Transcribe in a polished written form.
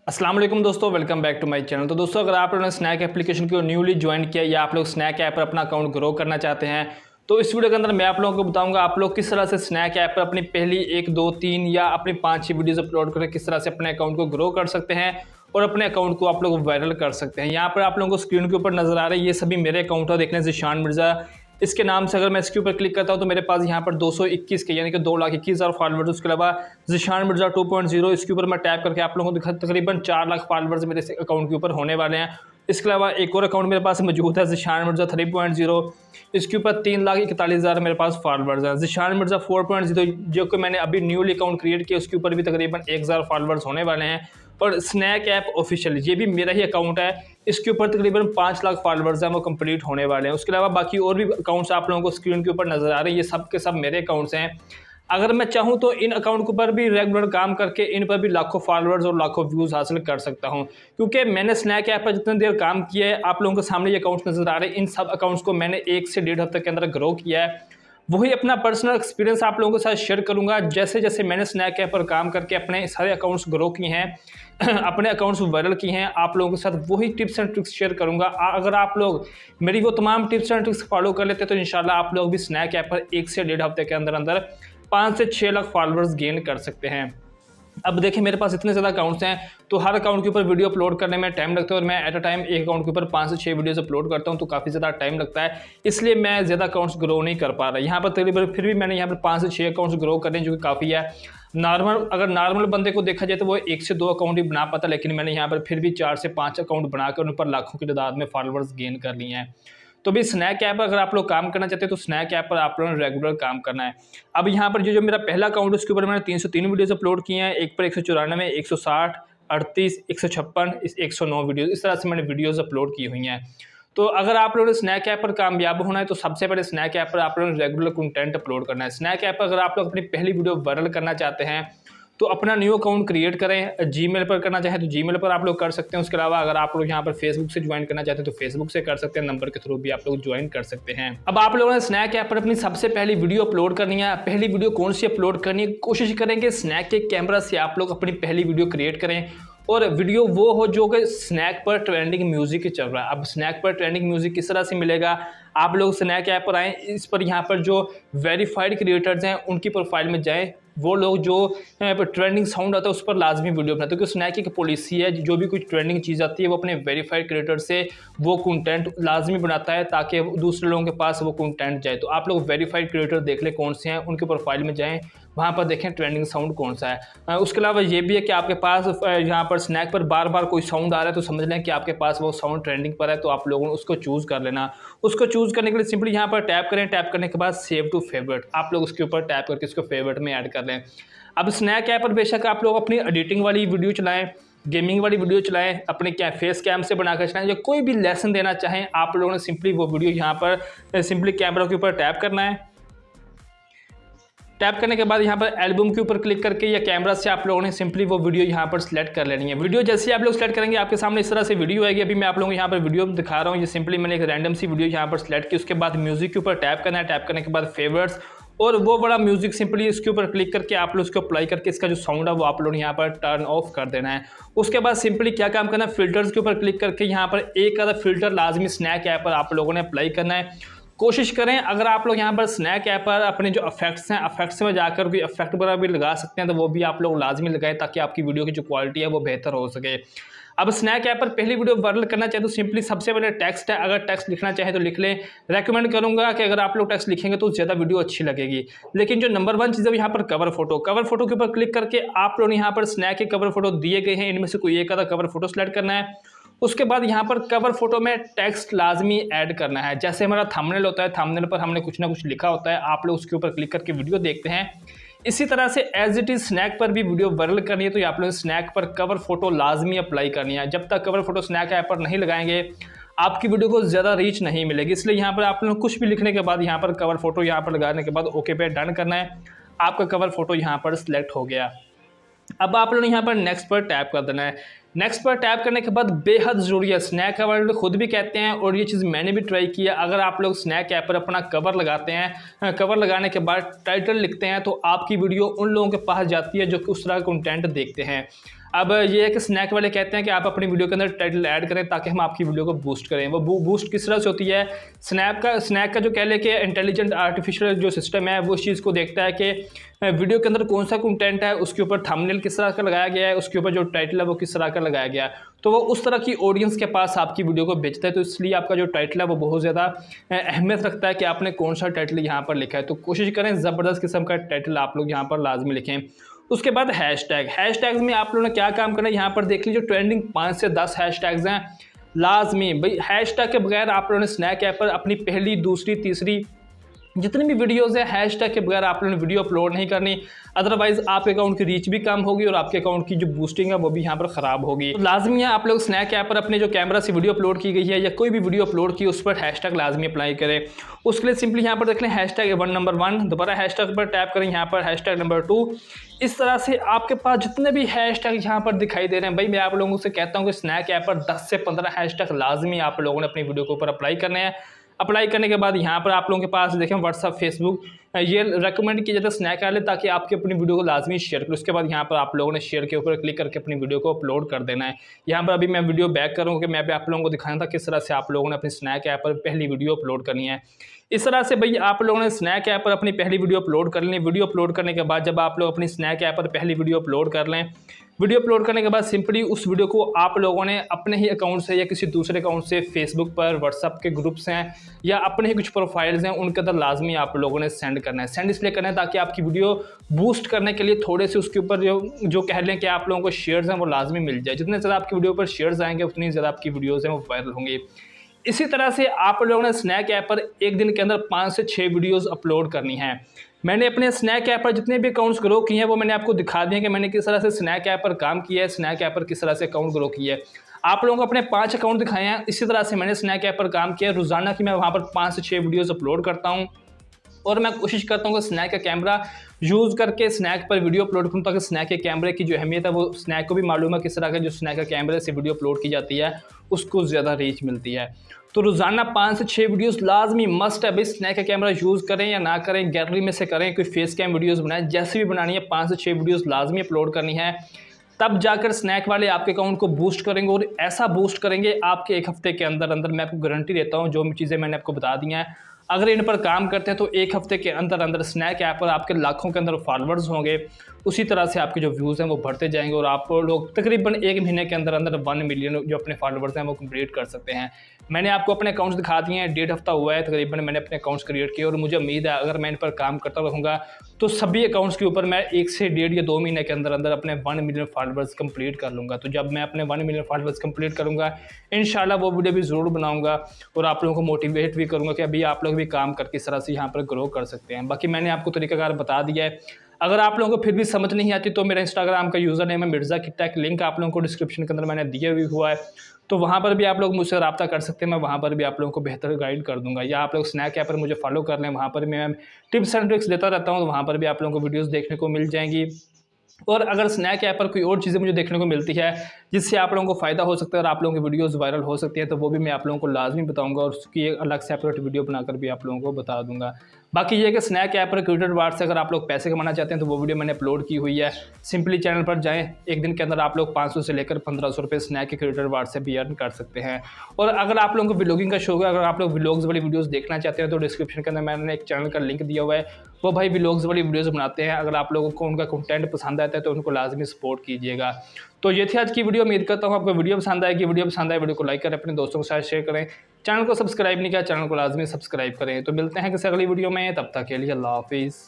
अस्सलाम वालेकुम दोस्तों, welcome back to my channel. तो दोस्तों, अगर आप लोगों ने स्नैक एप्लीकेशन को न्यूली ज्वाइन किया या आप लोग स्नैक ऐप पर अपना अकाउंट ग्रो करना चाहते हैं, तो इस वीडियो के अंदर मैं आप लोगों को बताऊंगा आप लोग किस तरह से स्नैक ऐप पर अपनी पहली 1, 2, 3 या अपनी 5-6 वीडियोस अपलोड करके किस तरह से अपने अकाउंट को ग्रो कर सकते हैं और अपने अकाउंट को आप लोग वायरल कर सकते हैं। यहाँ पर आप लोगों को स्क्रीन के ऊपर नजर आ रहा है, ये सभी मेरे अकाउंट है। देखने से शान मिर्जा इसके नाम से अगर मैं इसके ऊपर क्लिक करता हूं तो मेरे पास यहाँ पर 221 के यानी कि 2,21,000 फॉलोवर्स। उसके अलावा ज़िशान मिर्जा 2.0 इसके ऊपर मैं टैप करके आप लोगों को दिखा तकरीबन 4 लाख फॉलोवर्स मेरे अकाउंट के ऊपर होने वाले हैं। इसके अलावा एक और अकाउंट मेरे पास मौजूद है ज़िशान मिर्जा 3.0, इसके ऊपर 3,41,000 मेरे पास फॉलोवर्स हैं। ज़िशान मिर्जा 4.0 जो कि मैंने अभी न्यूली अकाउंट क्रिएट किया, उसके ऊपर भी तकरीबन 1,000 फॉलोवर्स होने वाले हैं। और स्नैक ऐप ऑफिशियल ये भी मेरा ही अकाउंट है, इसके ऊपर तकरीबन 5 लाख फॉलोवर्स हैं, वो कंप्लीट होने वाले हैं। उसके अलावा बाकी और भी अकाउंट्स आप लोगों को स्क्रीन के ऊपर नजर आ रहे हैं, ये सब के सब मेरे अकाउंट्स हैं। अगर मैं चाहूँ तो इन अकाउंट के ऊपर भी रेगुलर काम करके इन पर भी लाखों फॉलोअर्स और लाखों व्यूज़ हासिल कर सकता हूँ, क्योंकि मैंने स्नैक ऐप पर जितनी देर काम किया है, आप लोगों के सामने ये अकाउंट्स नजर आ रहे हैं, इन सब अकाउंट्स को मैंने 1 से 1.5 हफ्ते के अंदर ग्रो किया है। वही अपना पर्सनल एक्सपीरियंस आप लोगों के साथ शेयर करूंगा, जैसे जैसे मैंने स्नैक ऐप पर काम करके अपने सारे अकाउंट्स ग्रो किए हैं अपने अकाउंट्स वायरल किए हैं, आप लोगों के साथ वही टिप्स एंड ट्रिक्स शेयर करूंगा। अगर आप लोग मेरी वो तमाम टिप्स एंड ट्रिक्स फॉलो कर लेते तो इंशाल्लाह आप लोग भी स्नैक ऐप पर 1 से 1.5 हफ्ते के अंदर अंदर 5 से 6 लाख फॉलोअर्स गेन कर सकते हैं। अब देखिए, मेरे पास इतने ज़्यादा अकाउंट्स हैं तो हर अकाउंट के ऊपर वीडियो अपलोड करने में टाइम लगता है और मैं एट अ टाइम एक अकाउंट के ऊपर 5 से 6 वीडियोस अपलोड करता हूं, तो काफ़ी ज़्यादा टाइम लगता है, इसलिए मैं ज़्यादा अकाउंट्स ग्रो नहीं कर पा रहा। यहाँ पर तकरीबन फिर भी मैंने यहाँ पर 5 से 6 अकाउंट्स ग्रो करने जो कि काफ़ी है। अगर नॉर्मल बंदे को देखा जाए तो वो 1 से 2 अकाउंट ही बना पाता, लेकिन मैंने यहाँ पर फिर भी 4 से 5 अकाउंट बनाकर उन पर लाखों की तादाद में फॉलोअर्स गेन कर लिए हैं। तो भी स्नैक ऐप पर अगर आप लोग काम करना चाहते हैं तो स्नैक ऐप पर आप लोगों ने रेगुलर काम करना है। अब यहाँ पर जो मेरा पहला अकाउंट है उसके ऊपर मैंने 303 वीडियोस अपलोड किए हैं, एक पर 194, 160, 38, 156, 109 वीडियोस, इस तरह से मैंने वीडियोस अपलोड की हुई हैं। तो अगर आप लोगों ने स्नैक ऐप पर कामयाब होना है तो सबसे पहले स्नैक ऐप पर आप लोगों ने रेगुलर कंटेंट अपलोड करना है। स्नैक ऐप पर अगर आप लोग अपनी पहली वीडियो वायरल करना चाहते हैं तो अपना न्यू अकाउंट क्रिएट करें। जीमेल पर करना चाहें तो जीमेल पर आप लोग कर सकते हैं। उसके अलावा अगर आप लोग यहाँ पर फेसबुक से ज्वाइन करना चाहते हैं तो फेसबुक से कर सकते हैं, नंबर के थ्रू भी आप लोग ज्वाइन कर सकते हैं। अब आप लोगों ने स्नैक ऐप पर अपनी सबसे पहली वीडियो अपलोड करनी है। पहली वीडियो कौन सी अपलोड करनी है, कोशिश करेंगे स्नैक के कैमरा से आप लोग अपनी पहली वीडियो क्रिएट करें और वीडियो वो हो जो कि स्नैक पर ट्रेंडिंग म्यूजिक चल रहा है। अब स्नैक पर ट्रेंडिंग म्यूजिक किस तरह से मिलेगा, आप लोग स्नैक ऐप पर आएँ, इस पर यहाँ पर जो वेरीफाइड क्रिएटर्स हैं उनकी प्रोफाइल में जाएँ, वो लोग जो ट्रेंडिंग साउंड आता है उस पर लाजमी वीडियो बनाते हैं, क्योंकि स्नैक की पॉलिसी है जो भी कुछ ट्रेंडिंग चीज़ आती है वो अपने वेरीफाइड क्रिएटर से वो कंटेंट लाजमी बनाता है ताकि दूसरे लोगों के पास वो कंटेंट जाए। तो आप लोग वेरीफाइड क्रिएटर देख लें कौन से हैं, उनके प्रोफाइल में जाएँ, वहाँ पर देखें ट्रेंडिंग साउंड कौन सा है। उसके अलावा ये भी है कि आपके पास यहाँ पर स्नैक पर बार बार कोई साउंड आ रहा है तो समझ लें कि आपके पास वो साउंड ट्रेंडिंग पर है, तो आप लोगों ने उसको चूज़ कर लेना। उसको चूज़ करने के लिए सिंपली यहाँ पर टैप करें, टैप करने के बाद सेव टू फेवरेट, आप लोग उसके ऊपर टैप करके इसको फेवरेट में ऐड कर लें। अब स्नैक ऐप पर बेशक आप लोग अपनी एडिटिंग वाली वीडियो चलाएं, गेमिंग वाली वीडियो चलाएं, अपने क्या फेस कैम से बनाकर चलाएं, या कोई भी लेसन देना चाहें आप लोगों ने सिंपली वो वीडियो यहाँ पर सिंपली कैमरा के ऊपर टैप करना है। टैप करने के बाद यहाँ पर एल्बम के ऊपर क्लिक करके या कैमरा से आप लोगों ने सिंपली वो वीडियो यहाँ पर सिलेक्ट कर लेनी है। वीडियो जैसे आप लोग सिलेक्ट करेंगे आपके सामने इस तरह से वीडियो आएगी। अभी मैं आप लोगों को यहाँ पर वीडियो दिखा रहा हूँ, ये सिंपली मैंने एक रैंडम सी वीडियो यहाँ पर सिलेक्ट की। उसके बाद म्यूजिक के ऊपर टैप करना है, टैप करने के बाद फेवरेट्स और वो बड़ा म्यूजिक सिंपली इसके ऊपर क्लिक करके आप लोग इसको अप्लाई करके इसका जो साउंड है वो आप लोग यहाँ पर टर्न ऑफ कर देना है। उसके बाद सिंपली क्या काम करना है, फिल्टर्स के ऊपर क्लिक करके यहाँ पर एक आधा फिल्टर लाजमी स्नैक ऐप पर आप लोगों ने अप्लाई करना है। कोशिश करें अगर आप लोग यहाँ पर स्नैक ऐप पर अपने जो इफेक्ट्स हैं, इफेक्ट्स में जाकर कोई इफेक्ट वगैरह भी लगा सकते हैं तो वो भी आप लोग लाजमी लगाएं ताकि आपकी वीडियो की जो क्वालिटी है वो बेहतर हो सके। अब स्नैक ऐप पर पहली वीडियो वायरल करना चाहे तो सिंपली सबसे पहले टेक्स्ट है, अगर टेक्स्ट लिखना चाहे तो लिख लें। रेकमेंड करूंगा कि अगर आप लोग टेक्स्ट लिखेंगे तो ज़्यादा वीडियो अच्छी लगेगी। लेकिन जो नंबर 1 चीज़ है यहाँ पर कवर फोटो के ऊपर क्लिक करके आप लोग यहाँ पर स्नैक के कवर फोटो दिए गए हैं, इनमें से कोई एक आधा कवर फोटो सेलेक्ट करना है। उसके बाद यहाँ पर कवर फोटो में टेक्स्ट लाजमी ऐड करना है। जैसे हमारा थंबनेल होता है, थंबनेल पर हमने कुछ ना कुछ लिखा होता है, आप लोग उसके ऊपर क्लिक करके वीडियो देखते हैं। इसी तरह से एज इट इज स्नैक पर भी वीडियो वायरल करनी है तो आप लोग स्नैक पर कवर फोटो लाजमी अप्लाई करनी है। जब तक कवर फोटो स्नैक ऐप पर नहीं लगाएंगे आपकी वीडियो को ज़्यादा रीच नहीं मिलेगी, इसलिए यहाँ पर आप लोग कुछ भी लिखने के बाद यहाँ पर कवर फोटो यहाँ पर लगाने के बाद ओके पे डन करना है। आपका कवर फोटो यहाँ पर सिलेक्ट हो गया। अब आप लोगों ने यहाँ पर नेक्स्ट पर टैप कर देना है। नेक्स्ट पर टैप करने के बाद बेहद ज़रूरी है, स्नैक ऐप वाले खुद भी कहते हैं और ये चीज़ मैंने भी ट्राई किया, अगर आप लोग स्नैक ऐप पर अपना कवर लगाते हैं, कवर लगाने के बाद टाइटल लिखते हैं तो आपकी वीडियो उन लोगों के पास जाती है जो कि उस तरह का कंटेंट देखते हैं। अब ये है कि स्नैक वाले कहते हैं कि आप अपनी वीडियो के अंदर टाइटल ऐड करें ताकि हम आपकी वीडियो को बूस्ट करें। वो बूस्ट किस तरह से होती है, स्नैक का जो कह लें कि इंटेलिजेंट आर्टिफिशियल जो सिस्टम है वो इस चीज़ को देखता है कि वीडियो के अंदर कौन सा कंटेंट है, उसके ऊपर थंबनेल किस तरह का लगाया गया है, उसके ऊपर जो टाइटल है वो किस तरह का लगाया गया है, तो वो उस तरह की ऑडियंस के पास आपकी वीडियो को भेजता है। तो इसलिए आपका जो टाइटल है वो बहुत ज़्यादा अहमियत रखता है कि आपने कौन सा टाइटल यहाँ पर लिखा है। तो कोशिश करें ज़बरदस्त किस्म का टाइटल आप लोग यहाँ पर लाजमी लिखें। उसके बाद हैशटैग्स में आप लोगों ने क्या काम करना है, यहाँ पर देख लीजिए ट्रेंडिंग 5 से 10 हैशटैग्स हैं लाजमी। भाई हैशटैग के बगैर आप लोगों ने स्नैक ऐप पर अपनी पहली, दूसरी, तीसरी जितनी भी वीडियोस है हैशटैग के बगैर आप लोगों ने वीडियो अपलोड नहीं करनी, अदरवाइज आपके अकाउंट की रीच भी कम होगी और आपके अकाउंट की जो बूस्टिंग है वो भी यहाँ पर खराब होगी। तो लाजमी है आप लोग स्नैक ऐप पर अपने जो कैमरा से वीडियो अपलोड की गई है या कोई भी वीडियो अपलोड की उस पर हैशटैग लाजमी अप्लाई करें। उसके लिए सिंपली यहाँ पर देख लें हैशटैग नंबर 1, दोबारा हैशटैग पर टैप करें, यहाँ पर हैशटैग नंबर 2। इस तरह से आपके पास जितने भी हैशटैग यहाँ पर दिखाई दे रहे हैं, भाई मैं आप लोगों से कहता हूँ कि स्नैक ऐप पर 10 से 15 हैशटैग लाजमी आप लोगों ने अपनी वीडियो के ऊपर अप्लाई करने हैं। अप्लाई करने के बाद यहाँ पर आप लोगों के पास देखें व्हाट्सअप, फेसबुक, ये रेकमेंड किया जाता है स्नैक वाले ताकि आपकी अपनी वीडियो को लाजमी शेयर करें। उसके बाद यहाँ पर आप लोगों ने शेयर के ऊपर क्लिक करके अपनी वीडियो को अपलोड कर देना है। यहाँ पर अभी मैं वीडियो बैक करूँगा कि मैं भी आप लोगों को दिखाना था किस तरह से आप लोगों ने अपनी स्नैक ऐप पर पहली वीडियो अपलोड करनी है। इस तरह से भाई आप लोगों ने स्नैक ऐप पर अपनी पहली वीडियो अपलोड कर लें। वीडियो अपलोड करने के बाद जब आप लोग अपनी स्नैक ऐप पर पहली वीडियो अपलोड कर लें, वीडियो अपलोड करने के बाद सिंपली उस वीडियो को आप लोगों ने अपने ही अकाउंट से या किसी दूसरे अकाउंट से, फेसबुक पर, व्हाट्सअप के ग्रुप्स हैं या अपने ही कुछ प्रोफाइल्स हैं, उनके अंदर लाजमी आप लोगों ने सेंड करना है। सेंड इसलिए करना है ताकि आपकी वीडियो बूस्ट करने के लिए थोड़े से उसके ऊपर जो कह लें कि आप लोगों को शेयर्स हैं वो लाजमी मिल जाए। जितने ज़्यादा आपकी वीडियो पर शेयर्स आएंगे उतनी ज़्यादा आपकी वीडियोज़ हैं वो वायरल होंगी। इसी तरह से आप लोगों ने स्नैक ऐप पर एक दिन के अंदर 5 से 6 वीडियोस अपलोड करनी है। मैंने अपने स्नैक ऐप पर जितने भी अकाउंट्स ग्रो किए हैं वो मैंने आपको दिखा दिए कि मैंने किस तरह से स्नैक ऐप पर काम किया है, स्नैक ऐप पर किस तरह से अकाउंट ग्रो किया है। आप लोगों को अपने 5 अकाउंट दिखाए हैं, इसी तरह से मैंने स्नैक ऐप पर काम किया है। रोजाना की मैं वहाँ पर 5 से 6 वीडियोज़ अपलोड करता हूँ और मैं कोशिश करता हूँ कि स्नैक का कैमरा यूज़ करके स्नैक पर वीडियो अपलोड करूँ ताकि स्नैक के कैमरे की जो अहमियत है वो स्नैक को भी मालूम है किस तरह का जो स्नैक का कैमरे से वीडियो अपलोड की जाती है उसको ज़्यादा रीच मिलती है। तो रोज़ाना 5 से 6 वीडियोस लाजमी मस्ट है। भाई स्नैक का कैमरा यूज़ करें या ना करें, गैलरी में से करें, कोई फेस कैम वीडियोस बनाएं, जैसे भी बनानी है 5 से 6 वीडियोस लाजमी अपलोड करनी है। तब जाकर स्नैक वाले आपके अकाउंट को बूस्ट करेंगे और ऐसा बूस्ट करेंगे आपके 1 हफ्ते के अंदर अंदर। मैं आपको गारंटी देता हूँ, जो चीज़ें मैंने आपको बता दी हैं अगर इन पर काम करते हैं तो 1 हफ्ते के अंदर अंदर स्नैक ऐप पर आपके लाखों के अंदर फॉलोअर्स होंगे। उसी तरह से आपके जो व्यूज़ हैं वो बढ़ते जाएंगे और आप लोग तकरीबन 1 महीने के अंदर अंदर 1 मिलियन जो अपने फॉलोअर्स हैं वो कंप्लीट कर सकते हैं। मैंने आपको अपने अकाउंट्स दिखा दिए हैं, 1.5 हफ्ता हुआ है तकरीबन मैंने अपने अकाउंट्स क्रिएट किए और मुझे उम्मीद है अगर मैं इन पर काम करता रहूँगा तो सभी अकाउंट्स के ऊपर मैं 1 से 1.5 या 2 महीने के अंदर अंदर अपने 1 मिलियन फॉलोअर्स कंप्लीट कर लूँगा। तो जब मैं अपने 1 मिलियन फॉलोअर्स कंप्लीट करूँगा इंशाल्लाह वो वीडियो भी ज़रूर बनाऊँगा और आप लोगों को मोटिवेट भी करूँगा कि अभी आप लोग भी काम करके इस तरह से यहाँ पर ग्रो कर सकते हैं। बाकी मैंने आपको तरीकाकार बता दिया है। अगर आप लोगों को फिर भी समझ नहीं आती तो मेरा इंस्टाग्राम का यूज़र नेम है मिर्ज़ा किट्टा, एक लिंक आप लोगों को डिस्क्रिप्शन के अंदर मैंने दिया हुआ है, तो वहाँ पर भी आप लोग मुझसे रब्ता कर सकते हैं। मैं वहाँ पर भी आप लोगों को बेहतर गाइड कर दूँगा। या आप लोग स्नैक ऐप पर मुझे फॉलो कर लें, वहाँ पर भी मैं टिप्स एंड ट्रिक्स देता रहता हूँ, तो वहाँ पर भी आप लोगों को वीडियोज़ देखने को मिल जाएंगी। और अगर स्नैक ऐप पर कोई और चीज़ें मुझे देखने को मिलती है जिससे आप लोगों को फ़ायदा हो सकता है और आप लोगों की वीडियोस वायरल हो सकती है तो वो भी मैं आप लोगों को लाजमी बताऊंगा और उसकी एक अलग सेपरेट वीडियो बनाकर भी आप लोगों को बता दूंगा। बाकी ये कि स्नैक ऐप पर क्रिएटर वार्ड से अगर आप लोग पैसे कमाना चाहते हैं तो वो वीडियो मैंने अपलोड की हुई है। सिंपली चैनल पर जाएँ, एक दिन के अंदर आप लोग 500 से लेकर 1500 रुपये स्नैक के क्रिएटर वार्ड से भी अर्न कर सकते हैं। और अगर आप लोगों को व्लॉगिंग का शौक है, अगर आप लोग व्लॉग्स वाली वीडियोज़ देखना चाहते हैं तो डिस्क्रिप्शन के अंदर मैंने एक चैनल का लिंक दिया हुआ है, वो भाई व्लॉग्स वाली वीडियोज़ बनाते हैं। अगर आप लोगों को उनका कंटेंट पसंद आता है तो उनको लाजमी सपोर्ट कीजिएगा। तो ये थी आज की वीडियो। उम्मीद करता हूँ आपको वीडियो पसंद आएगी। वीडियो पसंद आए वीडियो को लाइक करें, अपने दोस्तों के साथ शेयर करें। चैनल को सब्सक्राइब नहीं किया, चैनल को लाजमी सब्सक्राइब करें। तो मिलते हैं किसी अगली वीडियो में, तब तक के लिए अल्लाह हाफिज़।